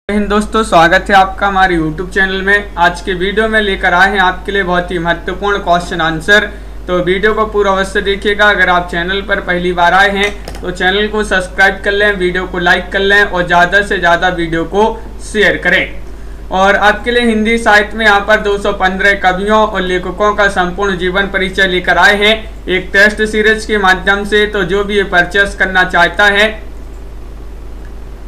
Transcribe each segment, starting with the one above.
हिंद दोस्तों, स्वागत है आपका हमारे YouTube चैनल में। आज के वीडियो में लेकर आए हैं आपके लिए बहुत ही महत्वपूर्ण क्वेश्चन आंसर। तो वीडियो को पूरा अवश्य देखिएगा। अगर आप चैनल पर पहली बार आए हैं तो चैनल को सब्सक्राइब कर लें, वीडियो को लाइक कर लें और ज़्यादा से ज़्यादा वीडियो को शेयर करें। और आपके लिए हिंदी साहित्य में यहाँ पर 215 कवियों और लेखकों का संपूर्ण जीवन परिचय लेकर आए हैं एक टेस्ट सीरीज के माध्यम से। तो जो भी ये परचेस करना चाहता है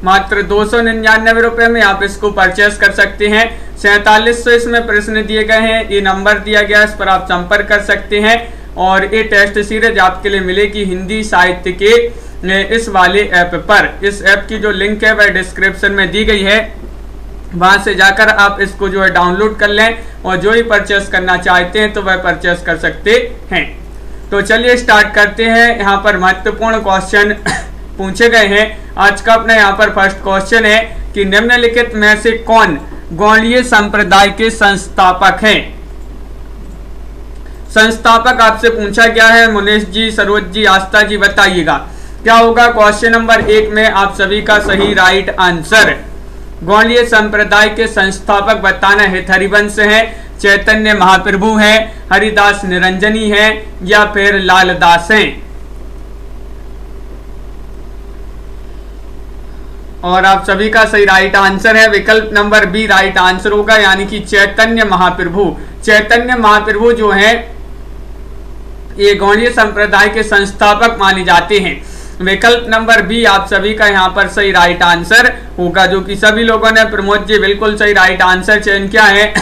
मात्र 299 रुपये में आप इसको परचेस कर सकते हैं। 4700 इसमें प्रश्न दिए गए हैं, ये नंबर दिया गया, इस पर आप संपर्क कर सकते हैं। और ये टेस्ट सीरीज आपके लिए मिलेगी हिंदी साहित्य के इस वाले ऐप पर। इस ऐप की जो लिंक है वह डिस्क्रिप्शन में दी गई है, वहां से जाकर आप इसको जो है डाउनलोड कर लें और जो ही परचेस करना चाहते हैं तो वह परचेस कर सकते हैं। तो चलिए स्टार्ट करते हैं। यहाँ पर महत्वपूर्ण क्वेश्चन पूछे गए हैं। आज का अपना यहाँ पर फर्स्ट क्वेश्चन है कि निम्नलिखित में से कौन गौड़ीय संप्रदाय के संस्थापक हैं। संस्थापक आपसे पूछा गया है। मुनीष जी, सरोज जी, आस्था जी, बताइएगा क्या होगा। क्वेश्चन नंबर 1 में आप सभी का सही राइट आंसर। गौड़ीय संप्रदाय के संस्थापक बताना है। हरिवंश है, चैतन्य महाप्रभु है, हरिदास निरंजनी है या फिर लालदास हैं। और आप सभी का सही राइट आंसर है विकल्प नंबर बी राइट आंसर होगा, यानी कि चैतन्य महाप्रभु। चैतन्य महाप्रभु जो है ये गौड़ीय संप्रदाय के संस्थापक माने जाते हैं। विकल्प नंबर बी आप सभी का यहाँ पर सही राइट आंसर होगा, जो कि सभी लोगों ने प्रमोद जी बिल्कुल सही राइट आंसर चयन किया है।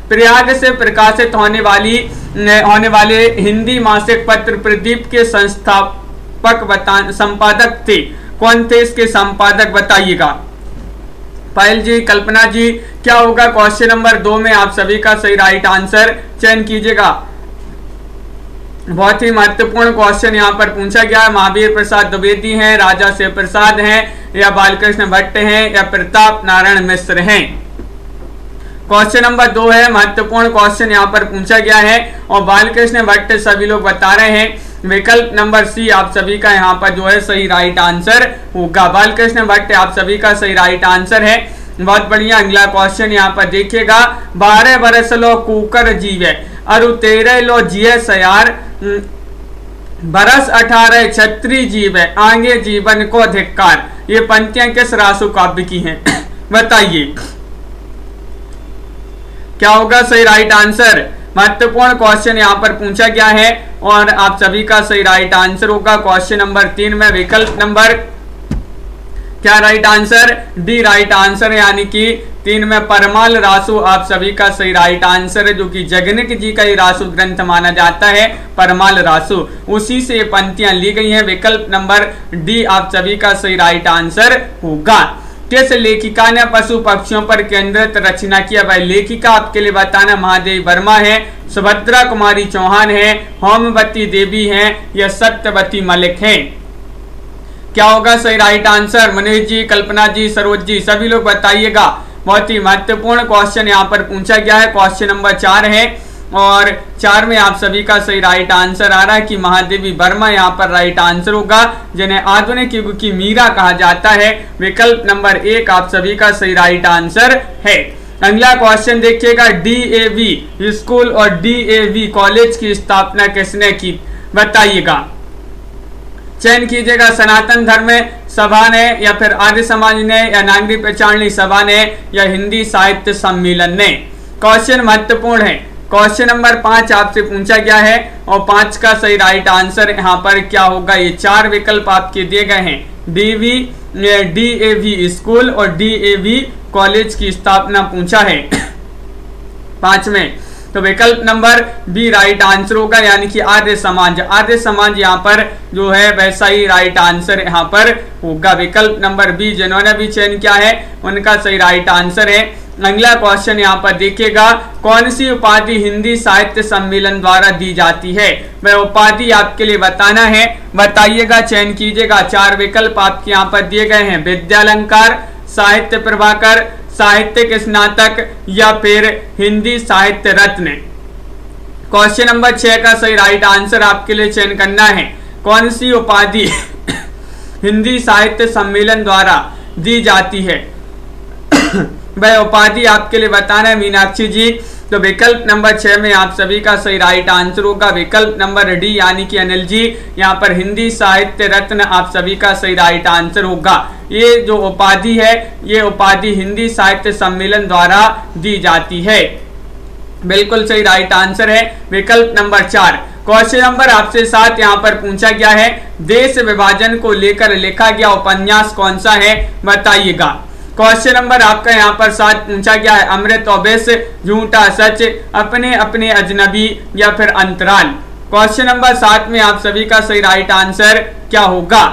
प्रयाग से प्रकाशित होने वाले हिंदी मासिक पत्र प्रदीप के संपादक थे। कौन थे इसके संपादक, बताइएगा। पायल जी, कल्पना जी, क्या होगा। क्वेश्चन नंबर 2 में आप सभी का सही राइट आंसर चयन कीजिएगा। बहुत ही महत्वपूर्ण क्वेश्चन यहाँ पर पूछा गया है। महावीर प्रसाद द्विवेदी हैं, राजा शिव प्रसाद हैं या बालकृष्ण भट्ट हैं या प्रताप नारायण मिश्र हैं। क्वेश्चन नंबर 2 है, महत्वपूर्ण क्वेश्चन यहाँ पर पूछा गया है और बालकृष्ण भट्ट सभी लोग बता रहे हैं। विकल्प नंबर सी आप सभी का यहाँ पर जो है सही राइट आंसर होगा। बालकृष्ण भट्ट आप सभी का सही राइट आंसर है। बहुत बढ़िया। अगला क्वेश्चन यहाँ पर देखिएगा। 12 बरस लो कुकर जीवे अरु 13 लो जिये सयार, बरस 18 छत्री जीवे आगे जीवन को धिक्कार। ये पंक्तियां किस रासु काव्य की हैं बताइए क्या होगा सही राइट आंसर। महत्वपूर्ण क्वेश्चन यहाँ पर पूछा गया है और आप सभी का सही राइट आंसर होगा। क्वेश्चन नंबर 3 में विकल्प नंबर क्या right answer, D right answer है, यानी कि 3 में परमाल रासु आप सभी का सही राइट आंसर है, जो कि जगनिक जी का ही रासु ग्रंथ माना जाता है। परमाल रासु, उसी से ये पंक्तियां ली गई हैं। विकल्प नंबर डी आप सभी का सही राइट आंसर होगा। किस लेखिका ने पशु पक्षियों पर केंद्रित रचना किया। भाई लेखिका आपके लिए बताना महादेवी वर्मा है, सुभद्रा कुमारी चौहान है, होमवती देवी है या सत्यवती मलिक है। क्या होगा सही राइट आंसर। मनीष जी, कल्पना जी, सरोज जी, सभी लोग बताइएगा। बहुत ही महत्वपूर्ण क्वेश्चन यहाँ पर पूछा गया है। क्वेश्चन नंबर 4 है और 4 में आप सभी का सही राइट आंसर आ रहा है कि महादेवी वर्मा यहाँ पर राइट आंसर होगा, जिन्हें आधुनिक युग की मीरा कहा जाता है। विकल्प नंबर 1 आप सभी का सही राइट आंसर है। अगला क्वेश्चन देखिएगा। DAV स्कूल और DAV कॉलेज की स्थापना किसने की, बताइएगा। चयन कीजिएगा। सनातन धर्म सभा ने या फिर आर्य समाज ने या नागरिक प्रचारणी सभा ने या हिंदी साहित्य सम्मेलन ने। क्वेश्चन महत्वपूर्ण है। क्वेश्चन नंबर 5 आपसे पूछा गया है और 5 का सही राइट आंसर यहाँ पर क्या होगा। ये 4 विकल्प आपके दिए गए हैं। DAV स्कूल और DAV कॉलेज की स्थापना पूछा है 5 में। तो विकल्प नंबर बी राइट आंसर होगा, यानी कि आर्य समाज। आर्य समाज यहाँ पर जो है वैसा ही राइट आंसर यहाँ पर होगा। विकल्प नंबर बी जिन्होंने भी चयन किया है उनका सही राइट आंसर है। अगला क्वेश्चन यहाँ पर देखिएगा। कौन सी उपाधि हिंदी साहित्य सम्मेलन द्वारा दी जाती है, वह उपाधि आपके लिए बताना है, बताइएगा। चयन कीजिएगा। 4 विकल्प आपके यहाँ पर दिए गए हैं। विद्यालंकार, साहित्य प्रभाकर, साहित्यिक स्नातक या फिर हिंदी साहित्य रत्न। क्वेश्चन नंबर 6 का सही राइट आंसर आपके लिए चयन करना है। कौन सी उपाधि हिंदी साहित्य सम्मेलन द्वारा दी जाती है वह उपाधि आपके लिए बताना है मीनाक्षी जी। तो विकल्प नंबर 6 में आप सभी का सही राइट आंसर होगा विकल्प नंबर डी, यानी कि अनिल जी यहाँ पर हिंदी साहित्य रत्न आप सभी का सही राइट आंसर होगा। ये जो उपाधि है, ये उपाधि हिंदी साहित्य सम्मेलन द्वारा दी जाती है। बिल्कुल सही राइट आंसर है विकल्प नंबर 4। क्वेश्चन नंबर आपसे 7 यहाँ पर पूछा गया है, देश विभाजन को लेकर लिखा गया उपन्यास कौन सा है, बताइएगा। क्वेश्चन नंबर आपका यहाँ पर 7 पूछा गया है, अमृत और विष, झूठा सच, अपने अपने अजनबी या फिर अंतराल। क्वेश्चन नंबर 7 में आप सभी का सही राइट आंसर क्या होगा?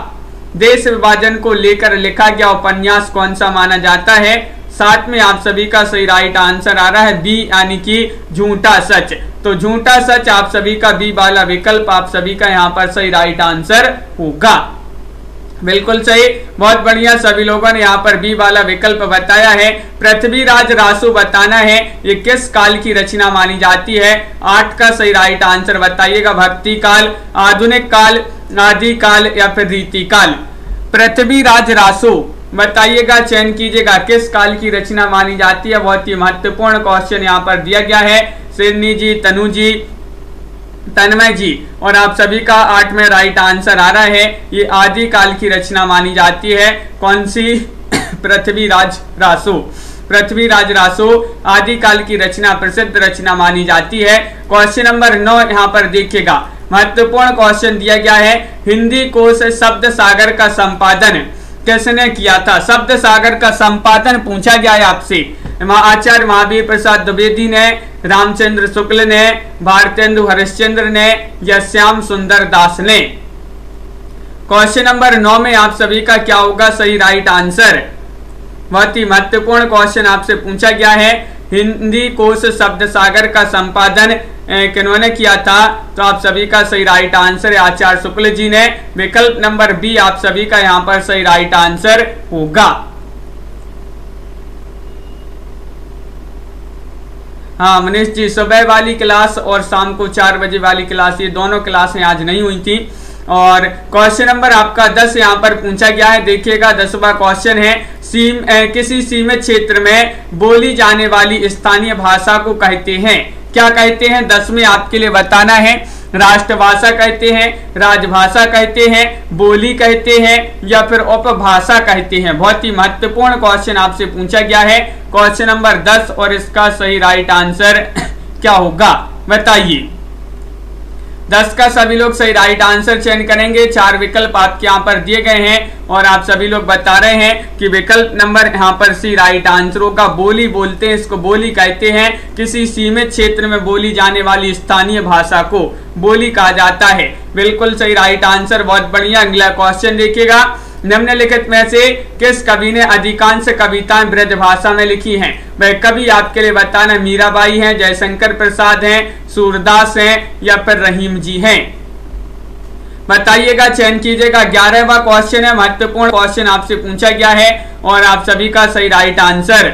देश विभाजन को लेकर लिखा गया उपन्यास कौन सा माना जाता है? 7 में आप सभी का सही राइट आंसर आ रहा है बी, यानी कि झूठा सच। तो झूठा सच आप सभी का बी वाला विकल्प आप सभी का यहाँ पर सही राइट आंसर होगा। बिल्कुल सही, बहुत बढ़िया, सभी लोगों ने यहाँ पर बी वाला विकल्प बताया है। पृथ्वीराज रासो बताना है ये किस काल की रचना मानी जाती है? 8 का सही राइट आंसर बताइएगा। भक्ति काल, आधुनिक काल, आदि काल या फिर रीति काल। पृथ्वीराज रासो बताइएगा, चयन कीजिएगा, किस काल की रचना मानी जाती है? बहुत ही महत्वपूर्ण क्वेश्चन यहाँ पर दिया गया है। सिरनी जी, तनु जी, तन्मय जी और आप सभी का 8 में राइट आंसर आ रहा है। ये आदि काल की रचना मानी जाती है। कौन सी? पृथ्वीराज रासो। पृथ्वीराज रासो आदि काल की रचना, प्रसिद्ध रचना मानी जाती है। क्वेश्चन नंबर 9 यहाँ पर देखिएगा, महत्वपूर्ण क्वेश्चन दिया गया है, हिंदी कोश शब्द सागर का संपादन किसने किया था? शब्द सागर का संपादन पूछा गया है आपसे। आचार्य महावीर प्रसाद द्विवेदी ने, रामचंद्र शुक्ल ने, भारतेंदु हरिश्चंद्र ने या श्याम सुंदर दास ने? क्वेश्चन नंबर 9 में आप सभी का क्या होगा सही राइट आंसर? बहुत ही महत्वपूर्ण क्वेश्चन आपसे पूछा गया है, हिंदी कोश शब्द सागर का संपादन किन्होंने किया था? तो आप सभी का सही राइट आंसर है आचार्य शुक्ल जी ने। विकल्प नंबर बी आप सभी का यहाँ पर सही राइट आंसर होगा। हाँ मनीष जी, सुबह वाली क्लास और शाम को 4 बजे वाली क्लास, ये दोनों क्लासें आज नहीं हुई थी। और क्वेश्चन नंबर आपका 10 यहाँ पर पूछा गया है, देखिएगा 10वां क्वेश्चन है, किसी सीमित क्षेत्र में बोली जाने वाली स्थानीय भाषा को कहते हैं, क्या कहते हैं? 10 में आपके लिए बताना है। राष्ट्रभाषा कहते हैं, राजभाषा कहते हैं, बोली कहते हैं या फिर उपभाषा कहते हैं? बहुत ही महत्वपूर्ण क्वेश्चन आपसे पूछा गया है, क्वेश्चन नंबर 10, और इसका सही राइट आंसर क्या होगा बताइए। 10 का सभी लोग सही राइट आंसर चयन करेंगे। 4 विकल्प आपके यहाँ पर दिए गए हैं और आप सभी लोग बता रहे हैं कि विकल्प नंबर यहाँ पर सी राइट आंसर होगा। बोली बोलते हैं, इसको बोली कहते हैं, किसी सीमित क्षेत्र में बोली जाने वाली स्थानीय भाषा को बोली कहा जाता है। बिल्कुल सही राइट आंसर, बहुत बढ़िया। अगला क्वेश्चन देखिएगा, निम्नलिखित में से किस कवि ने अधिकांश कविताएं ब्रज भाषा में लिखी हैं? वह कवि आपके लिए बताना, मीराबाई हैं, जयशंकर प्रसाद हैं, सूरदास हैं या फिर रहीम जी हैं? बताइएगा, चयन कीजिएगा। 11वां क्वेश्चन है, महत्वपूर्ण क्वेश्चन आपसे पूछा गया है और आप सभी का सही राइट आंसर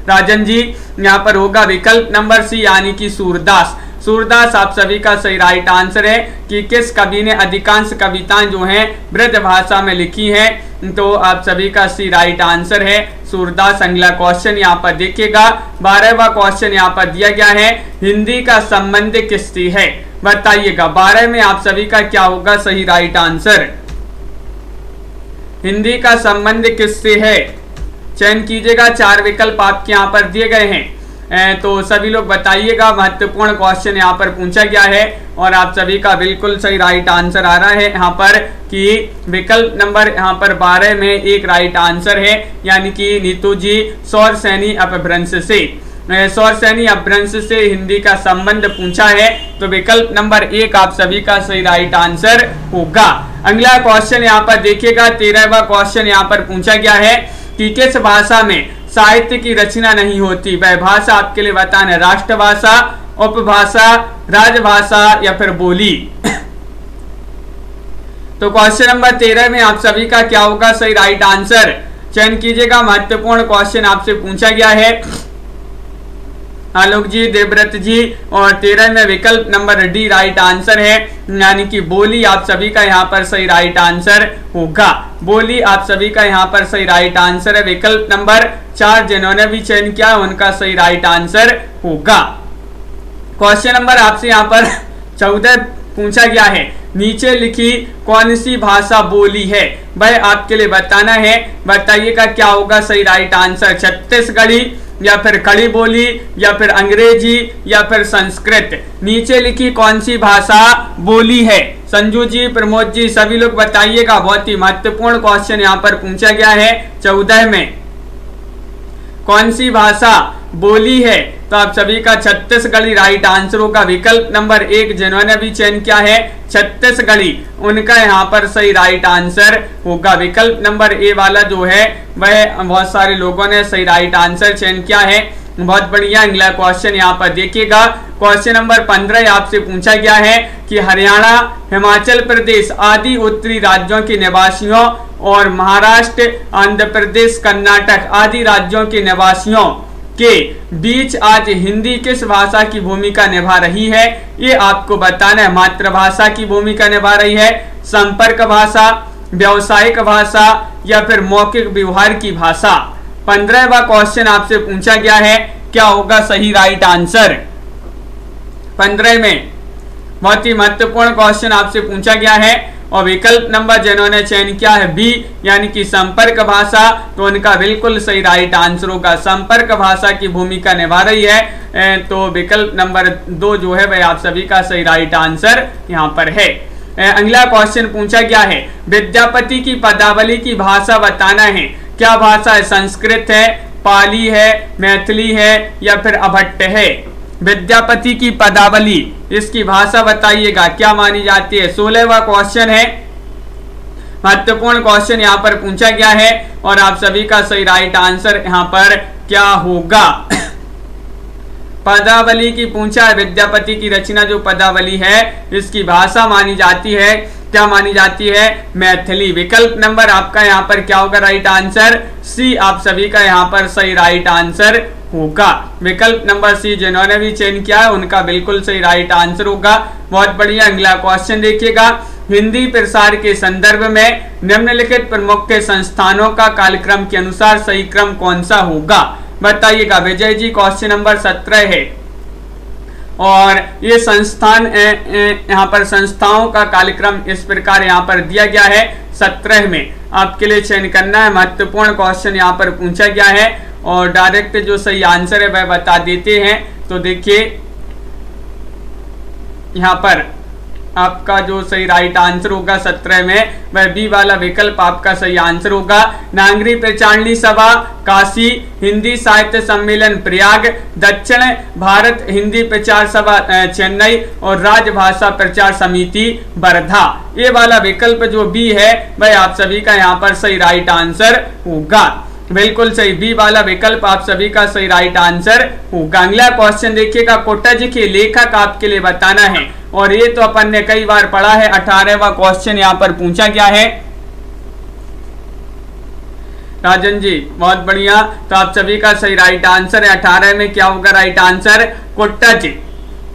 राजन जी यहाँ पर होगा विकल्प नंबर सी, यानी कि सूरदास। सूरदास आप सभी का सही राइट आंसर है कि किस कवि ने अधिकांश कविताएं जो हैं ब्रज भाषा में लिखी हैं? तो आप सभी का सी राइट आंसर है सूरदास। अगला क्वेश्चन यहाँ पर देखिएगा, 12वां क्वेश्चन यहाँ पर दिया गया है, हिंदी का संबंध किससे है? बताइएगा 12 में आप सभी का क्या होगा सही राइट आंसर? हिंदी का संबंध किससे है? चयन कीजिएगा। 4 विकल्प आपके यहाँ पर दिए गए हैं, तो सभी लोग बताइएगा। महत्वपूर्ण क्वेश्चन यहाँ पर पूछा गया है और आप सभी का बिल्कुल सही राइट आंसर आ रहा है यहाँ पर कि विकल्प नंबर यहाँ पर 12 में एक राइट आंसर है, यानी कि नीतू जी, सौर सैनी अपभ्रंश से। सौर सैनी अपभ्रंश से हिंदी का संबंध पूछा है, तो विकल्प नंबर 1 आप सभी का सही राइट आंसर होगा। अगला क्वेश्चन यहाँ पर देखिएगा, 13वां क्वेश्चन यहाँ पर पूछा गया है कि किस भाषा में साहित्य की रचना नहीं होती? वह भाषा आपके लिए बताना, राष्ट्रभाषा, उपभाषा, राजभाषा या फिर बोली? तो क्वेश्चन नंबर 13 में आप सभी का क्या होगा सही राइट आंसर? चयन कीजिएगा। महत्वपूर्ण क्वेश्चन आपसे पूछा गया है आलोक जी, देवव्रत जी, और 13 में विकल्प नंबर डी राइट आंसर है, यानी कि बोली आप सभी का यहाँ पर सही राइट आंसर होगा। बोली आप सभी का यहाँ पर सही राइट आंसर है। विकल्प नंबर 4 जिन्होंने भी चयन किया उनका सही राइट आंसर होगा। क्वेश्चन नंबर आपसे यहाँ पर 14 पूछा गया है, नीचे लिखी कौन सी भाषा बोली है, वह आपके लिए बताना है। बताइएगा क्या होगा सही राइट आंसर। छत्तीसगढ़ी या फिर खड़ी बोली या फिर अंग्रेजी या फिर संस्कृत। नीचे लिखी कौन सी भाषा बोली है। संजू जी, प्रमोद जी, सभी लोग बताइएगा। बहुत ही महत्वपूर्ण क्वेश्चन यहाँ पर पूछा गया है 14 में, कौन सी भाषा बोली है। तो आप सभी का छत्तीसगढ़ी राइट आंसर होगा। विकल्प नंबर 1 जिन्होंने भी चयन किया है छत्तीसगढ़ी, उनका यहाँ पर सही राइट आंसर होगा। विकल्प नंबर ए वाला जो है वह बहुत सारे लोगों ने सही राइट आंसर चयन किया है। बहुत बढ़िया। अगला क्वेश्चन यहाँ पर देखिएगा। क्वेश्चन नंबर 15 आपसे पूछा गया है कि हरियाणा, हिमाचल प्रदेश आदि उत्तरी राज्यों के निवासियों और महाराष्ट्र, आंध्र प्रदेश, कर्नाटक आदि राज्यों के निवासियों के बीच आज हिंदी किस भाषा की भूमिका निभा रही है, ये आपको बताना है। मातृभाषा की भूमिका निभा रही है, संपर्क भाषा, व्यावसायिक भाषा या फिर मौखिक व्यवहार की भाषा। 15वां क्वेश्चन आपसे पूछा गया है, क्या होगा सही राइट आंसर। 15 में बहुत ही महत्वपूर्ण क्वेश्चन आपसे पूछा गया है और विकल्प नंबर जिन्होंने चयन किया है बी, यानी कि संपर्क भाषा, तो उनका बिल्कुल सही राइट आंसर होगा। संपर्क भाषा की भूमिका निभा रही है, तो विकल्प नंबर 2 जो है वह आप सभी का सही राइट आंसर यहाँ पर है। अगला क्वेश्चन पूछा गया है, विद्यापति की पदावली की भाषा बताना है। क्या भाषा है। संस्कृत है, पाली है, मैथिली है या फिर अभट्ट है। विद्यापति की पदावली, इसकी भाषा बताइएगा क्या मानी जाती है। 16वां क्वेश्चन है, महत्वपूर्ण क्वेश्चन यहाँ पर पूछा गया है और आप सभी का सही राइट आंसर यहाँ पर क्या होगा। पदावली की पूछा है, विद्यापति की रचना जो पदावली है इसकी भाषा मानी जाती है, क्या मानी जाती है, मैथिली। विकल्प नंबर आपका यहाँ पर क्या होगा राइट आंसर, सी आप सभी का यहाँ पर सही राइट आंसर होगा। विकल्प नंबर सी जिन्होंने भी चयन किया है उनका बिल्कुल सही राइट आंसर होगा। बहुत बढ़िया। अगला क्वेश्चन देखिएगा, हिंदी प्रसार के संदर्भ में निम्नलिखित प्रमुख संस्थानों का कालक्रम के अनुसार सही क्रम कौन सा होगा, बताइएगा। विजय जी, क्वेश्चन नंबर 17 है और ये संस्थान यहाँ पर संस्थाओं का कार्यक्रम इस प्रकार यहाँ पर दिया गया है। 17 में आपके लिए चयन करना है। महत्वपूर्ण क्वेश्चन यहाँ पर पूछा गया है और डायरेक्ट जो सही आंसर है वह बता देते हैं। तो देखिए यहाँ पर आपका जो सही राइट आंसर होगा 17 में वह बी वाला विकल्प आपका सही आंसर होगा। नागरी प्रचारणी सभा काशी, हिंदी साहित्य सम्मेलन प्रयाग, दक्षिण भारत हिंदी प्रचार सभा चेन्नई और राजभाषा प्रचार समिति वर्धा। ये वाला विकल्प जो बी है वह आप सभी का यहाँ पर सही राइट आंसर होगा। बिल्कुल सही, बी वाला विकल्प आप सभी का सही राइट आंसर होगा। अगला क्वेश्चन देखिएगा, कोटज के लेखक आपके लिए बताना है और ये तो अपन ने कई बार पढ़ा है। 18वां क्वेश्चन यहाँ पर पूछा गया है। राजन जी बहुत बढ़िया, तो आप सभी का सही राइट आंसर है। 18 में क्या होगा राइट आंसर, कोटज।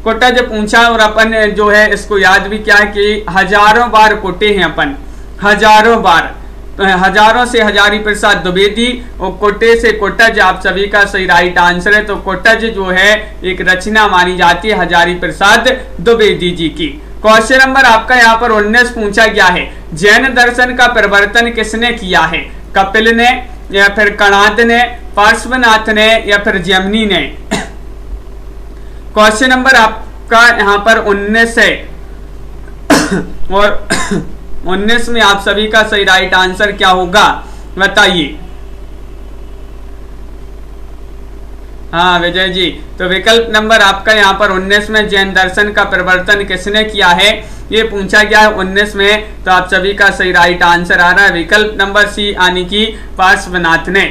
कोटज पूछा और अपन जो है इसको याद भी क्या है कि हजारों बार कोटे हैं अपन, हजारों बार, हजारों से हजारी प्रसाद द्विवेदी और कोटे से कोटज आप सभी का सही राइट आंसर है। तो कोटज जो है एक रचना मानी जाती है हजारी प्रसाद द्विवेदी जी की। क्वेश्चन नंबर आपका यहाँ पर 19 पूछा गया है, जैन दर्शन का प्रवर्तन किसने किया है, कपिल ने या फिर कणाद ने, पार्श्वनाथ ने या फिर जैमिनी ने। क्वेश्चन नंबर आपका यहाँ पर 19 है और 19 में आप सभी का सही राइट आंसर क्या होगा बताइए। हाँ विजय जी, तो विकल्प नंबर आपका यहाँ पर 19 में जैन दर्शन का प्रवर्तन किसने किया है ये पूछा गया है 19 में, तो आप सभी का सही राइट आंसर आ रहा है विकल्प नंबर सी यानी कि पार्श्वनाथ ने।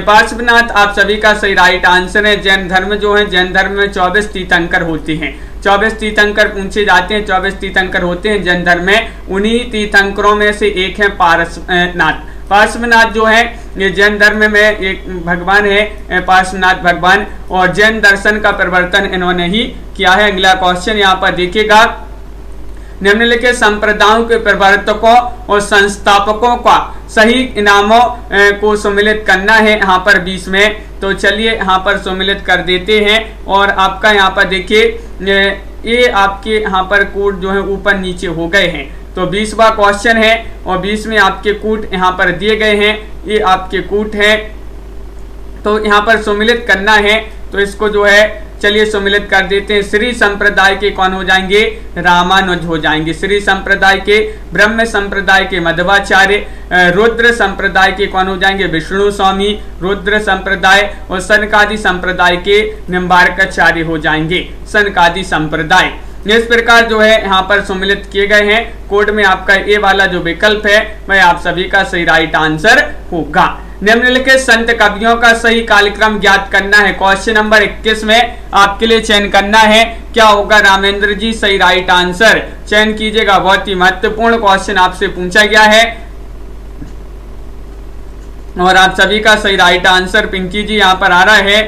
पार्श्वनाथ आप सभी का सही राइट आंसर है। जैन धर्म जो है, जैन धर्म में 24 तीर्थंकर होते हैं, 24 तीर्थंकर पूछे जाते हैं, 24 तीर्थंकर होते हैं जैन धर्म में। उन्हीं तीर्थंकरों में से एक है पार्श्वनाथ। पार्श्वनाथ जो है ये जैन धर्म में एक भगवान है, पार्श्वनाथ भगवान, और जैन दर्शन का प्रवर्तन इन्होंने ही किया है। अगला क्वेश्चन यहाँ पर देखिएगा, निम्नलिखित संप्रदायों के प्रवर्तकों और संस्थापकों का सही नामों को सम्मिलित करना है यहाँ पर 20 में। तो चलिए यहाँ पर सम्मिलित कर देते हैं, और आपका यहाँ पर देखिए ये आपके यहाँ पर कोड जो है ऊपर नीचे हो गए हैं। तो 20वां क्वेश्चन है, और 20 में आपके कूट यहाँ पर दिए गए हैं, ये आपके कूट है। तो यहाँ पर सम्मिलित करना है, तो इसको जो है चलिए सम्मिलित कर देते हैं। श्री संप्रदाय के कौन हो जाएंगे? रामानुज हो जाएंगे। श्री संप्रदाय के, ब्रह्म संप्रदाय के मध्वाचार्य, रुद्र संप्रदाय के कौन हो जाएंगे? विष्णु स्वामी रुद्र संप्रदाय, और सनकादि संप्रदाय के निम्बार्काचार्य हो जाएंगे सनकादि संप्रदाय। इस प्रकार जो है यहाँ पर सम्मिलित किए गए हैं। कोड में आपका ए वाला जो विकल्प है वह आप सभी का सही राइट आंसर होगा। निम्नलिखित संत कवियों का सही कालक्रम ज्ञात करना है। क्वेश्चन नंबर 21 में आपके लिए चयन करना है, क्या होगा? रामेंद्र जी सही राइट आंसर चयन कीजिएगा। बहुत ही महत्वपूर्ण क्वेश्चन आपसे पूछा गया है, और आप सभी का सही राइट आंसर पिंकी जी यहाँ पर आ रहा है।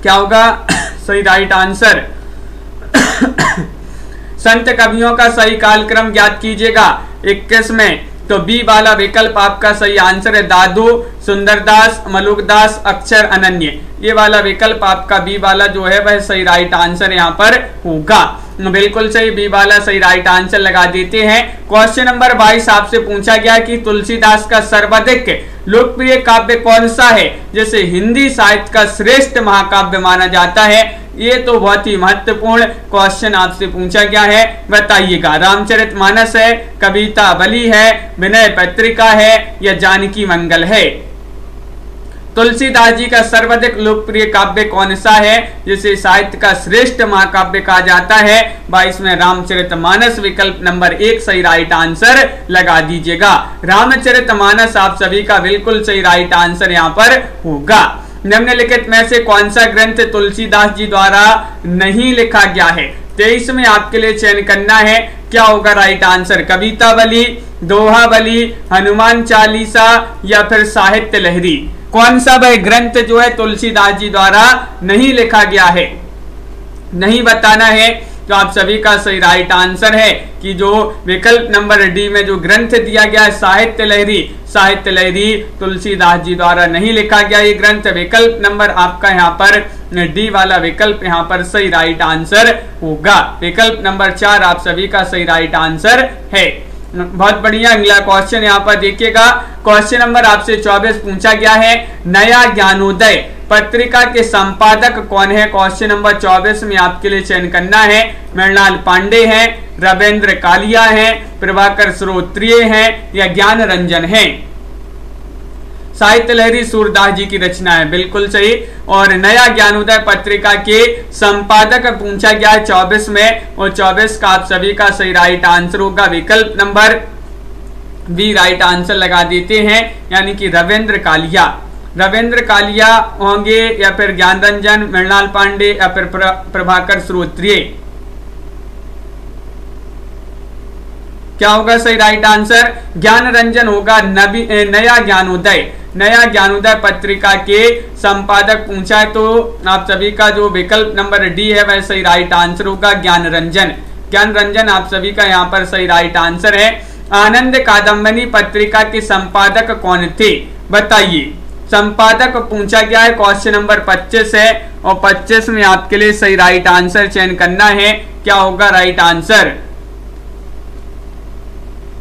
क्या होगा सही राइट आंसर? संत कवियों का सही कालक्रम ज्ञात कीजिएगा 21 में। तो बी वाला विकल्प आपका सही आंसर है। दादू, सुंदरदास, मलुकदास, अक्षर, अनन्य, ये वाला विकल्प आपका बी वाला जो है वह सही राइट आंसर यहाँ पर होगा। बिल्कुल सही, बी वाला सही राइट आंसर लगा देते हैं। क्वेश्चन नंबर 22 आपसे पूछा गया कि तुलसीदास का सर्वाधिक लोकप्रिय काव्य कौन सा है, जिसे हिंदी साहित्य का श्रेष्ठ महाकाव्य माना जाता है? ये तो बहुत ही महत्वपूर्ण क्वेश्चन आपसे पूछा गया है, बताइएगा। रामचरितमानस है, कवितावली है, विनय पत्रिका है, या जानकी मंगल है? तुलसीदास जी का सर्वाधिक लोकप्रिय काव्य कौन सा है, जिसे साहित्य का श्रेष्ठ महाकाव्य कहा जाता है? 22 में रामचरितमानस विकल्प नंबर 1 सही राइट आंसर लगा दीजिएगा। रामचरितमानस आप सभी का बिल्कुल सही राइट आंसर यहाँ पर होगा। निम्नलिखित में से कौन सा ग्रंथ तुलसीदास जी द्वारा नहीं लिखा गया है? 23 में आपके लिए चयन करना है, क्या होगा राइट आंसर? कवितावली, दोहावली, हनुमान चालीसा, या फिर साहित्य लहरी? कौन सा वह ग्रंथ जो है तुलसीदास जी द्वारा नहीं लिखा गया है? नहीं बताना है, तो आप सभी का सही राइट आंसर है कि जो विकल्प नंबर डी में जो ग्रंथ दिया गया है साहित्य लहरी, साहित्य लहरी तुलसीदास जी द्वारा नहीं लिखा गया ये ग्रंथ। विकल्प नंबर आपका यहाँ पर डी वाला विकल्प यहाँ पर सही राइट आंसर होगा। विकल्प नंबर 4 आप सभी का सही राइट आंसर है। बहुत बढ़िया। अगला क्वेश्चन यहाँ पर देखिएगा, क्वेश्चन नंबर आपसे 24 पूछा गया है, नया ज्ञानोदय पत्रिका के संपादक कौन है? क्वेश्चन नंबर 24 में आपके लिए चयन करना है। मृणाल पांडे हैं, रविंद्र कालिया हैं, प्रभाकर श्रोत्रिय हैं, या ज्ञान रंजन हैं? साहित्य लहरी सूरदास जी की रचना है, बिल्कुल सही। और नया ज्ञानोदय पत्रिका के संपादक पूछा गया है 24 में, और 24 का आप सभी का सही राइट आंसर होगा। विकल्प नंबर बी राइट आंसर लगा देते हैं, यानी कि रविंद्र कालिया। रविंद्र कालिया होंगे, या फिर ज्ञान रंजन, मृणाल पांडे, या फिर प्रभाकर श्रोत्रिय? क्या होगा सही राइट आंसर? ज्ञान रंजन होगा। नया ज्ञानोदय, नया ज्ञानोदय पत्रिका के संपादक पूछा है, तो आप सभी का जो विकल्प नंबर डी है वह सही राइट आंसर होगा। ज्ञान रंजन, ज्ञान रंजन आप सभी का यहाँ पर सही राइट आंसर है। आनंद कादम्बनी पत्रिका के संपादक कौन थे, बताइए? संपादक पूछा गया है, क्वेश्चन नंबर 25 है, और 25 में आपके लिए सही राइट आंसर चयन करना है। क्या होगा राइट आंसर?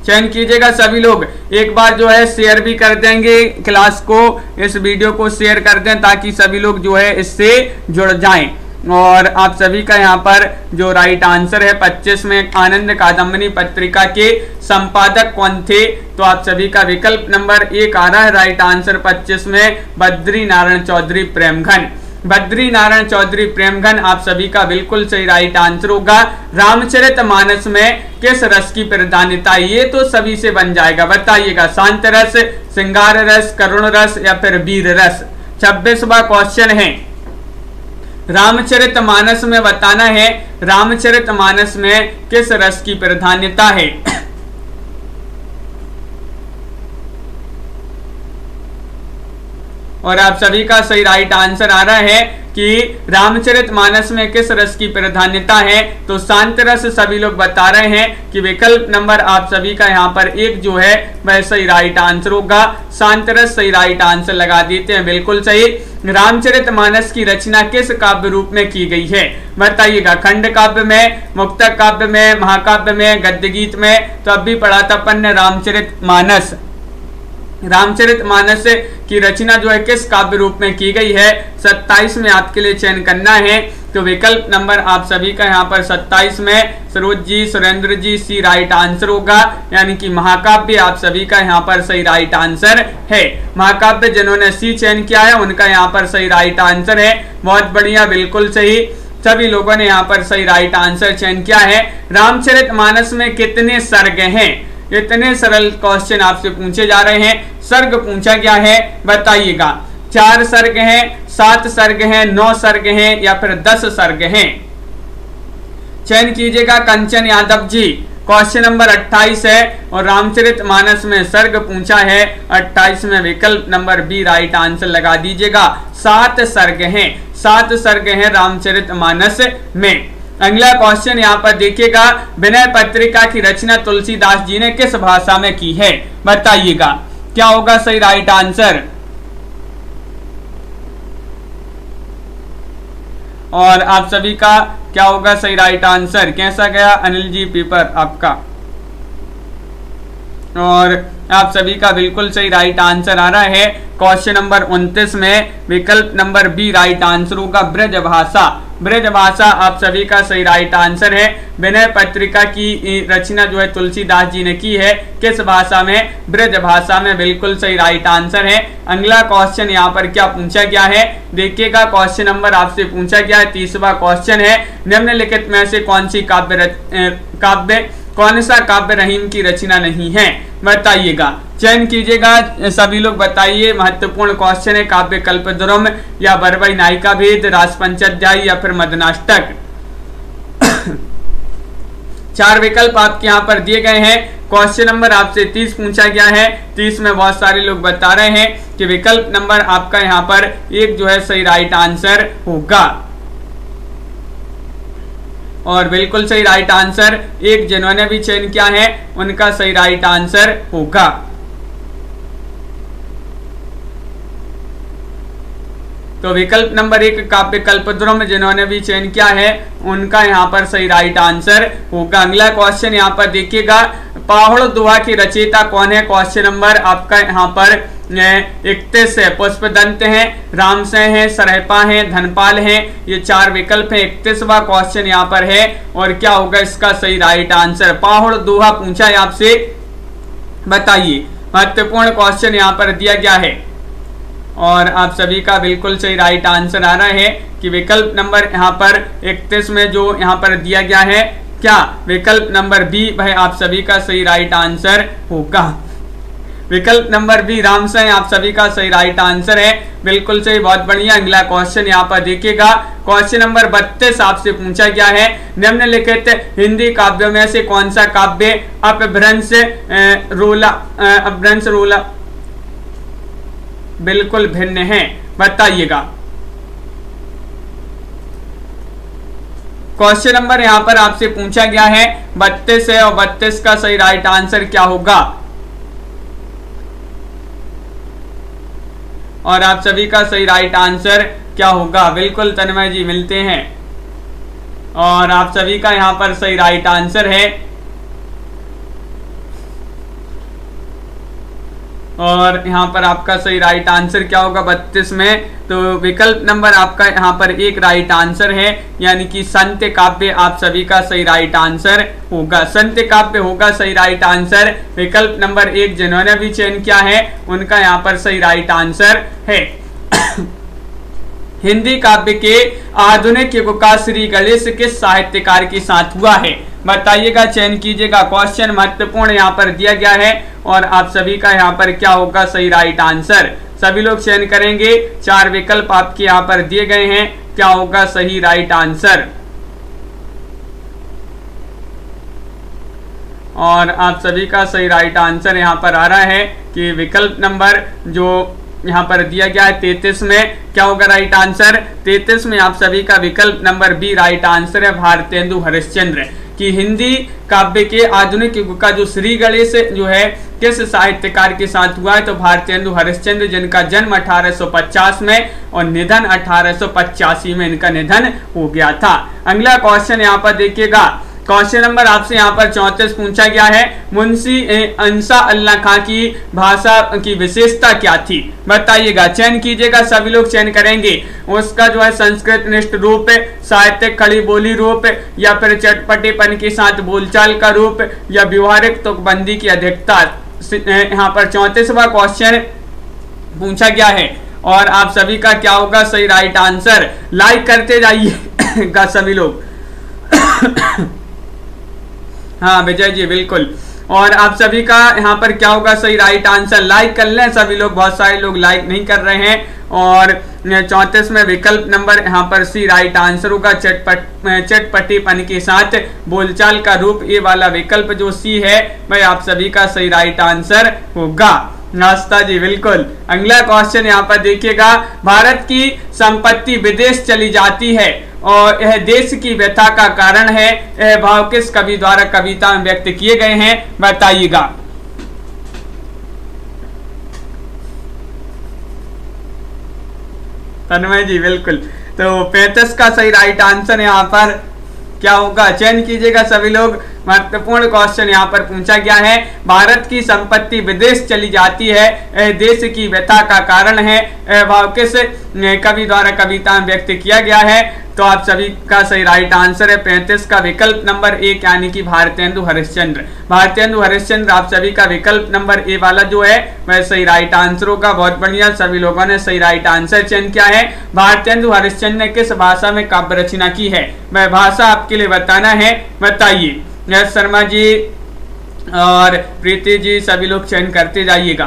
चयन कीजिएगा सभी लोग। एक बार जो है शेयर भी कर देंगे क्लास को, इस वीडियो को शेयर कर दें ताकि सभी लोग जो है इससे जुड़ जाएं। और आप सभी का यहाँ पर जो राइट आंसर है 25 में आनंद कादम्बनी पत्रिका के संपादक कौन थे, तो आप सभी का विकल्प नंबर 1 आ रहा है राइट आंसर 25 में, बद्री नारायण चौधरी प्रेमघन। बद्री नारायण चौधरी प्रेमघन आप सभी का बिल्कुल सही राइट आंसर होगा। रामचरितमानस में किस रस की प्रधानता? ये तो सभी से बन जाएगा, बताइएगा। शांत रस, श्रृंगार रस, करुण रस, या फिर वीर रस? 26वां क्वेश्चन है, रामचरितमानस में बताना है रामचरितमानस में किस रस की प्राधान्यता है। और आप सभी का सही राइट आंसर आ रहा है कि रामचरितमानस में किस रस की प्राधान्यता है, तो शांत रस सभी लोग बता रहे हैं कि विकल्प नंबर आप सभी का यहाँ पर एक जो है वह सही राइट आंसर होगा। शांत रस सही राइट आंसर लगा देते हैं, बिल्कुल सही। रामचरितमानस की रचना किस काव्य रूप में की गई है बताइएगा। खंड काव्य में, मुक्तक काव्य में, महाकाव्य में, गद्य गीत में। तो अब भी पढ़ा था अपन ने रामचरितमानस। रामचरितमानस की रचना जो है किस काव्य रूप में की गई है, 27 में आपके लिए चयन करना है। तो विकल्प नंबर आप सभी का यहाँ पर 27 में सरोज जी, सुरेंद्र जी सी राइट आंसर होगा, यानी कि महाकाव्य आप सभी का यहाँ पर सही राइट आंसर है। महाकाव्य जिन्होंने सी चयन किया है उनका यहाँ पर सही राइट आंसर है। बहुत बढ़िया, बिल्कुल सही, सभी लोगों ने यहाँ पर सही राइट आंसर चयन किया है। रामचरितमानस में कितने सर्ग हैं, इतने सरल क्वेश्चन आपसे पूछे जा रहे हैं। सर्ग पूछा गया है बताइएगा, 4 सर्ग हैं, 7 सर्ग हैं, 9 सर्ग हैं या फिर 10 सर्ग हैं। चयन कीजिएगा कंचन यादव जी। क्वेश्चन नंबर 28 है और रामचरितमानस में सर्ग पूछा है 28 में विकल्प नंबर बी राइट आंसर लगा दीजिएगा। 7 सर्ग हैं, 7 सर्ग हैं रामचरितमानस में। अगला क्वेश्चन यहाँ पर देखिएगा, विनय पत्रिका की रचना तुलसीदास जी ने किस भाषा में की है बताइएगा। क्या होगा सही राइट आंसर। और आप सभी का क्या होगा सही राइट आंसर। कैसा गया अनिल जी पेपर आपका। और आप सभी का बिल्कुल सही राइट आंसर आ रहा है। क्वेश्चन नंबर 29 में विकल्प नंबर बी राइट आंसर होगा, ब्रजभाषा। ब्रजभाषा आप सभी का सही राइट आंसर है। विनय पत्रिका की रचना जो है तुलसीदास जी ने की है किस भाषा में, ब्रजभाषा में, बिल्कुल सही राइट आंसर है। अगला क्वेश्चन यहाँ पर क्या पूछा गया है देखिएगा। क्वेश्चन नंबर आपसे पूछा गया है 30वां क्वेश्चन है, निम्नलिखित में से कौन सा काव्य रहीम की रचना नहीं है बताइएगा। चयन कीजिएगा सभी लोग, बताइए। महत्वपूर्ण क्वेश्चन है। काव्य कल्पद्रुम या बरबई नायिका भेद, रासपंचाध्यायी या फिर मदनाष्टक। 4 विकल्प आपके यहाँ पर दिए गए हैं। क्वेश्चन नंबर आपसे 30 पूछा गया है। 30 में बहुत सारे लोग बता रहे हैं कि विकल्प नंबर आपका यहाँ पर एक जो है सही राइट आंसर होगा। और बिल्कुल सही राइट आंसर एक जिन्होंने भी चयन किया है उनका सही राइट आंसर होगा। तो विकल्प नंबर 1 काव्य कल्पद्रुम जिन्होंने भी चयन किया है उनका यहाँ पर सही राइट आंसर होगा। अगला क्वेश्चन यहाँ पर देखिएगा, पाहुड़ दोहा की रचयिता कौन है। क्वेश्चन नंबर आपका यहाँ पर 31 है। पुष्पदंत है, रामसेन है, सरहपा है, धनपाल है। ये 4 विकल्प है। 31वां क्वेश्चन यहाँ पर है और क्या होगा इसका सही राइट आंसर। पाहुड़ दोहा पूछा है आपसे, बताइए। महत्वपूर्ण क्वेश्चन यहाँ पर दिया गया है और आप सभी का बिल्कुल सही राइट आंसर आ रहा है कि विकल्प नंबर यहाँ पर 31 में जो यहाँ पर दिया गया है क्या, विकल्प नंबर बी वह आप सभी का सही राइट आंसर होगा। विकल्प नंबर बी रामसेन आप सभी का सही राइट आंसर है, बिल्कुल सही, बहुत बढ़िया। अगला क्वेश्चन यहाँ पर देखिएगा। क्वेश्चन नंबर 32 आपसे पूछा गया है, निम्नलिखित हिंदी काव्यों में से कौन सा काव्य अपभ्रंश रोला बिल्कुल भिन्न है बताइएगा। क्वेश्चन नंबर यहाँ पर आपसे पूछा गया है 32 है और 32 का सही राइट आंसर क्या होगा। और आप सभी का सही राइट आंसर क्या होगा। बिल्कुल तन्मय जी मिलते हैं और आप सभी का यहाँ पर सही राइट आंसर है। और यहाँ पर आपका सही राइट आंसर क्या होगा 32 में, तो विकल्प नंबर आपका यहाँ पर 1 राइट आंसर है, यानी कि संत काव्य आप सभी का सही राइट आंसर होगा। संत काव्य होगा सही राइट आंसर। विकल्प नंबर 1 जिन्होंने भी चयन किया है उनका यहाँ पर सही राइट आंसर है। हिंदी काव्य के आधुनिक युग का श्री गणेश किस साहित्यकार के साथ हुआ है बताइएगा। चयन कीजिएगा। क्वेश्चन महत्वपूर्ण यहाँ पर दिया गया है और आप सभी का यहाँ पर क्या होगा सही राइट आंसर। सभी लोग चयन करेंगे। 4 विकल्प आपके यहाँ पर दिए गए हैं। क्या होगा सही राइट आंसर। और आप सभी का सही राइट आंसर यहाँ पर आ रहा है कि विकल्प नंबर जो यहाँ पर दिया गया है 33 में क्या होगा राइट आंसर। 33 में आप सभी का विकल्प नंबर बी राइट आंसर है, भारतेंदु हरिश्चंद्र। कि हिंदी काव्य के आधुनिक युग का जो श्री गणेश जो है किस साहित्यकार के साथ हुआ है, तो भारतेंदु हरिश्चंद्र, जिनका जन्म 1850 में और निधन 1885 में इनका निधन हो गया था। अगला क्वेश्चन यहाँ पर देखिएगा, क्वेश्चन नंबर आपसे यहाँ पर 34 पूछा गया है, मुंशी अंसा अल्लाह खां की भाषा की विशेषता क्या थी, बताइएगा। चयन कीजिएगा, सभी लोग चयन करेंगे। उसका जो है संस्कृत निष्ठ रूप, साहित्यिक खड़ी बोली रूप, या फिर चटपटेपन के साथ बोलचाल का रूप, या व्यवहारिक तुकबंदी की अधिकता। यहाँ पर 34वां क्वेश्चन पूछा गया है और आप सभी का क्या होगा सही राइट आंसर। लाइक करते जाइएगा सभी लोग। हाँ विजय जी बिल्कुल। और आप सभी का यहाँ पर क्या होगा सही राइट आंसर, लाइक कर लें सभी लोग, बहुत सारे लोग लाइक नहीं कर रहे हैं। और 34 में विकल्प नंबर यहाँ पर सी राइट आंसर होगा, चटपटीपन के साथ बोलचाल का रूप। ये वाला विकल्प जो सी है भाई आप सभी का सही राइट आंसर होगा। नाश्ता जी बिल्कुल। अगला क्वेश्चन यहाँ पर देखिएगा, भारत की संपत्ति विदेश चली जाती है और यह देश की व्यथा का कारण है, यह भाव किस कवि द्वारा कविता में व्यक्त किए गए हैं, बताइएगा। तन्मय जी बिल्कुल। तो 35 का सही राइट आंसर यहाँ पर क्या होगा, चयन कीजिएगा सभी लोग। महत्वपूर्ण क्वेश्चन यहाँ पर पूछा गया है, भारत की संपत्ति विदेश चली जाती है, देश की व्यथा का कारण है, भाव किस कवि द्वारा कविता में व्यक्त किया गया है, तो आप सभी का सही राइट आंसर है 35 का विकल्प नंबर 1 यानी कि भारतेंदु हरिश्चंद्र। भारतेंदु हरिश्चंद्र आप सभी का विकल्प नंबर ए वाला जो है वह सही राइट आंसर होगा। बहुत बढ़िया, सभी लोगों ने सही राइट आंसर चयन किया है। भारतेंदु हरिश्चंद्र ने किस भाषा में काव्य रचना की है, वह भाषा आपके लिए बताना है, बताइए। यश शर्मा जी और प्रीति जी सभी लोग चयन करते जाइएगा।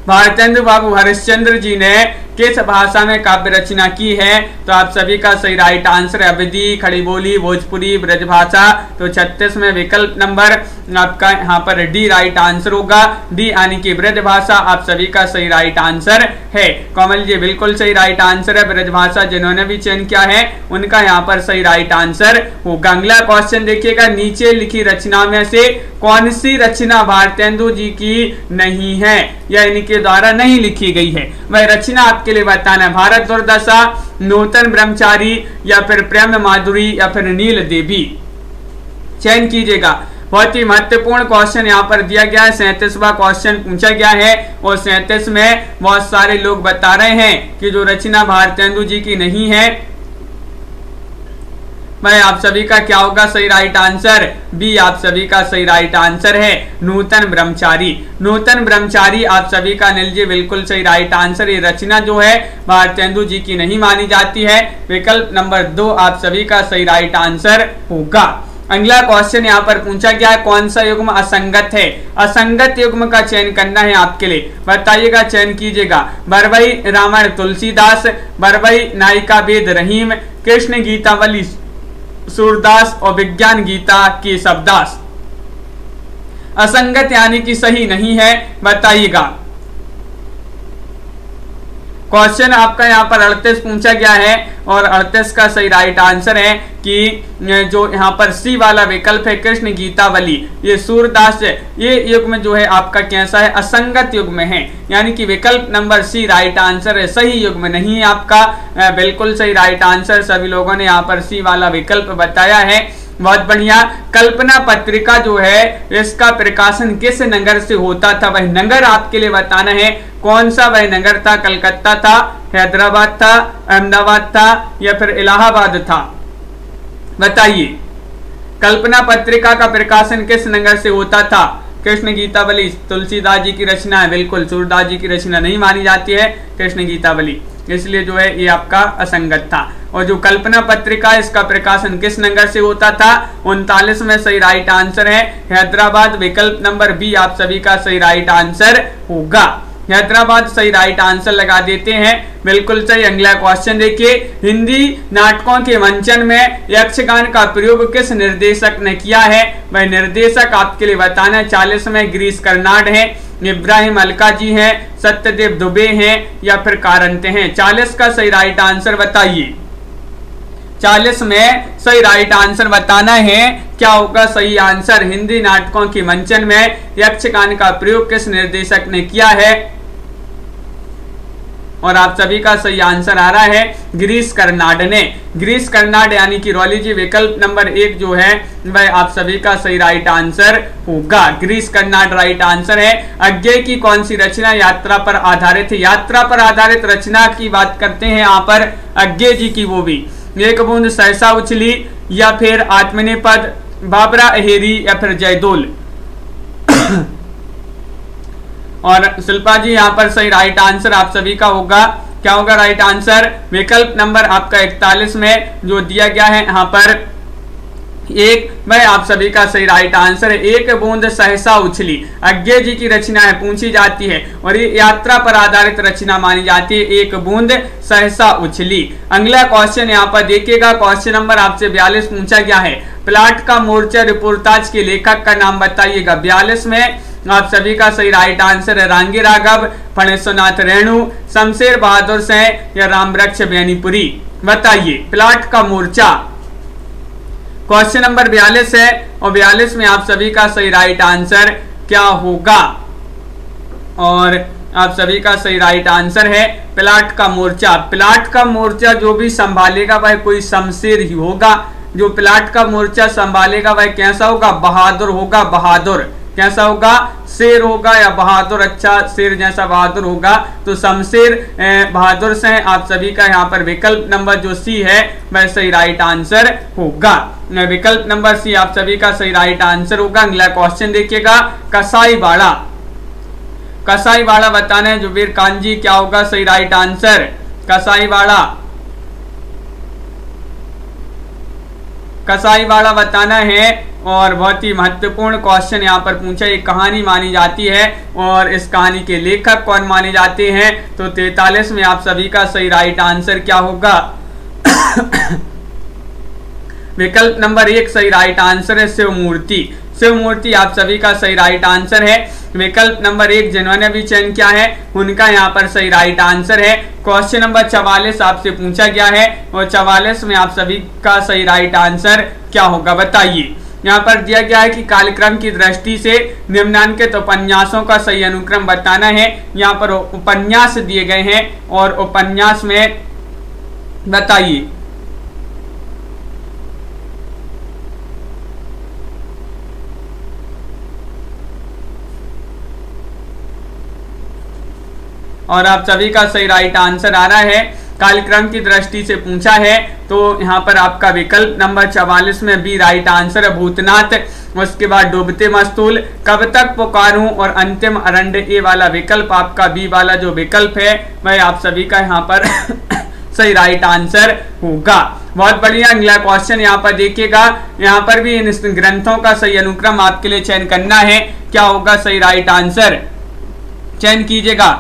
भारतेंदु बाबू हरिश्चंद्र जी ने किस भाषा में काव्य रचना की है, तो आप सभी का सही राइट आंसर है अवधी, खड़ी बोली, भोजपुरी, ब्रजभाषा। तो 36 में विकल्प नंबर आपका यहाँ पर डी राइट आंसर होगा, डी यानी कि ब्रजभाषा आप सभी का सही राइट आंसर है। कमल जी बिल्कुल सही राइट आंसर है, ब्रजभाषा जिन्होंने भी चयन किया है उनका यहाँ पर सही राइट आंसर होगा। अगला क्वेश्चन देखिएगा, नीचे लिखी रचना में से कौन सी रचना भारतेंदु जी की नहीं है या इनके द्वारा नहीं लिखी गई है, वह रचना आपके लिए बताना है। भारत दुर्दशा, नूतन ब्रह्मचारी, या फिर प्रेम माधुरी, या फिर नील देवी। चयन कीजिएगा। बहुत ही महत्वपूर्ण क्वेश्चन यहाँ पर दिया गया है, 37वां क्वेश्चन पूछा गया है और 37 में बहुत सारे लोग बता रहे हैं कि जो रचना भारतेंदु जी की नहीं है भाई आप सभी का क्या होगा सही राइट आंसर, बी आप सभी का सही राइट आंसर है नूतन ब्रह्मचारी। नूतन ब्रह्मचारी आप सभी का अनिल जी बिल्कुल सही राइट आंसर। ये रचना जो है भारतेंदु जी की नहीं मानी जाती है, विकल्प नंबर 2 आप सभी का सही राइट आंसर होगा। अगला क्वेश्चन यहाँ पर पूछा गया है, कौन सा युग्म असंगत है, असंगत युग्म का चयन करना है आपके लिए, बताइएगा, चयन कीजिएगा। बरबई रामायण तुलसीदास, बरबई नायिका वेद रहीम, कृष्ण गीतावली सूरदास और विज्ञान गीता की शब्दास। असंगत यानी कि सही नहीं है, बताइएगा। क्वेश्चन आपका यहाँ पर 38 पूछा गया है और 38 का सही राइट आंसर है कि जो यहाँ पर सी वाला विकल्प है कृष्ण गीतावली, ये सूरदास है, ये युग्म जो है आपका कैसा है, असंगत युग्म है, यानी कि विकल्प नंबर सी राइट आंसर है, सही युग्म नहीं है आपका, बिल्कुल सही राइट आंसर। सभी लोगों ने यहाँ पर सी वाला विकल्प बताया है, बहुत बढ़िया। कल्पना पत्रिका जो है इसका प्रकाशन किस नगर से होता था, वह नगर आपके लिए बताना है, कौन सा वह नगर था, कलकत्ता था, हैदराबाद था, अहमदाबाद था, या फिर इलाहाबाद था, बताइए। कल्पना पत्रिका का प्रकाशन किस नगर से होता था, कृष्ण गीतावली तुलसीदास जी की रचना है, बिल्कुल सूरदास जी की रचना नहीं मानी जाती है कृष्ण गीतावली, इसलिए जो है ये आपका असंगत था। और जो कल्पना पत्रिका इसका प्रकाशन किस नगर से होता था, 39 में सही राइट आंसर है हैदराबाद, विकल्प नंबर बी आप सभी का सही राइट आंसर होगा। हैदराबाद सही राइट आंसर लगा देते हैं, बिल्कुल सही। अगला क्वेश्चन देखिए, हिंदी नाटकों के मंचन में यक्षगान का प्रयोग किस निर्देशक ने किया है? वह निर्देशक आपके लिए बताना है। 40 में गिरीश कर्नाड है, इब्राहिम अलका जी हैं, सत्यदेव दुबे हैं या फिर कारंते हैं। 40 का सही राइट आंसर बताइए। 40 में सही राइट आंसर बताना है, क्या होगा सही आंसर? हिंदी नाटकों के मंचन में यक्षगान का प्रयोग किस निर्देशक ने किया है? और आप सभी का सही आंसर आ रहा है गिरीश कर्नाड ने। गिरीश कर्नाड यानी कि रॉली जी विकल्प नंबर 1 जो है वह आप सभी का सही राइट आंसर होगा। गिरीश कर्नाड राइट आंसर है। अज्ञेय की कौन सी रचना यात्रा पर आधारित है? यात्रा पर आधारित रचना की बात करते हैं यहाँ पर अज्ञेय जी की, वो भी एक बूंद सहसा उछली या फिर आत्मनेपद, बाबरा अहेरी या फिर जयदोल। और शिल्पा जी यहाँ पर सही राइट आंसर आप सभी का होगा, क्या होगा राइट आंसर? विकल्प नंबर आपका 41 में जो दिया गया है यहाँ पर 1, वह आप सभी का सही राइट आंसर है। एक बूंद सहसा उछली अज्ञेय जी की रचना है, पूछी जाती है और ये यात्रा पर आधारित रचना मानी जाती है, एक बूंद सहसा उछली। अगला क्वेश्चन यहाँ पर देखिएगा, क्वेश्चन नंबर आपसे 42 पूछा गया है, प्लाट का मोर्चा रिपोर्टाज के लेखक का नाम बताइएगा। 42 में आप सभी का सही राइट आंसर है रांगी राघव, फणेश्वरनाथ रेणु, शमशेर बहादुर सिंह या रामवृक्ष बेनीपुरी। बताइए प्लाट का मोर्चा। क्वेश्चन नंबर 42 है और 42 में आप सभी का सही राइट आंसर क्या होगा? और आप सभी का सही राइट आंसर है प्लाट का मोर्चा। प्लाट का मोर्चा जो भी संभालेगा वह कोई शमशेर ही होगा। जो प्लाट का मोर्चा संभालेगा वह कैसा होगा? बहादुर होगा। बहादुर कैसा होगा? शेर होगा या बहादुर? अच्छा, शेर जैसा बहादुर होगा तो शमशेर बहादुर से आप सभी का यहाँ पर विकल्प नंबर जो सी है वह सही राइट आंसर होगा। विकल्प नंबर सी आप सभी का सही राइट आंसर होगा। अगला क्वेश्चन देखिएगा, कसाईवाड़ा। कसाईवाड़ा बताना है जुबेर खान जी, क्या होगा सही राइट आंसर? कसाईवाड़ा, कसाईवाड़ा बताना है। और बहुत ही महत्वपूर्ण क्वेश्चन यहाँ पर पूछा, एक कहानी मानी जाती है और इस कहानी के लेखक कौन माने जाते हैं? तो 43 में आप सभी का सही राइट आंसर क्या होगा? विकल्प नंबर 1 सही राइट आंसर है शिवमूर्ति। शिवमूर्ति आप सभी का सही राइट आंसर है। विकल्प नंबर 1 जिन्होंने भी चयन किया है उनका यहाँ पर सही राइट आंसर है। क्वेश्चन नंबर 44 आपसे पूछा गया है और 44 में आप सभी का सही राइट आंसर क्या होगा? बताइए। यहाँ पर दिया गया है कि कालक्रम की दृष्टि से निम्नांकित उपन्यासों का सही अनुक्रम बताना है। यहाँ पर उपन्यास दिए गए हैं और उपन्यास में बताइए। और आप सभी का सही राइट आंसर आ रहा है कालक्रम की दृष्टि से पूछा है तो यहाँ पर आपका विकल्प नंबर 44 में बी राइट आंसर है भूतनाथ। उसके बाद डूबते मस्तूल, कब तक पुकारूं और अंतिम अरंड, ए वाला विकल्प आपका बी वाला जो विकल्प है वह आप सभी का यहाँ पर सही राइट आंसर होगा। बहुत बढ़िया। अगला क्वेश्चन यहाँ पर देखिएगा, यहाँ पर भी इन ग्रंथों का सही अनुक्रम आपके लिए चयन करना है। क्या होगा सही राइट आंसर? चयन कीजिएगा।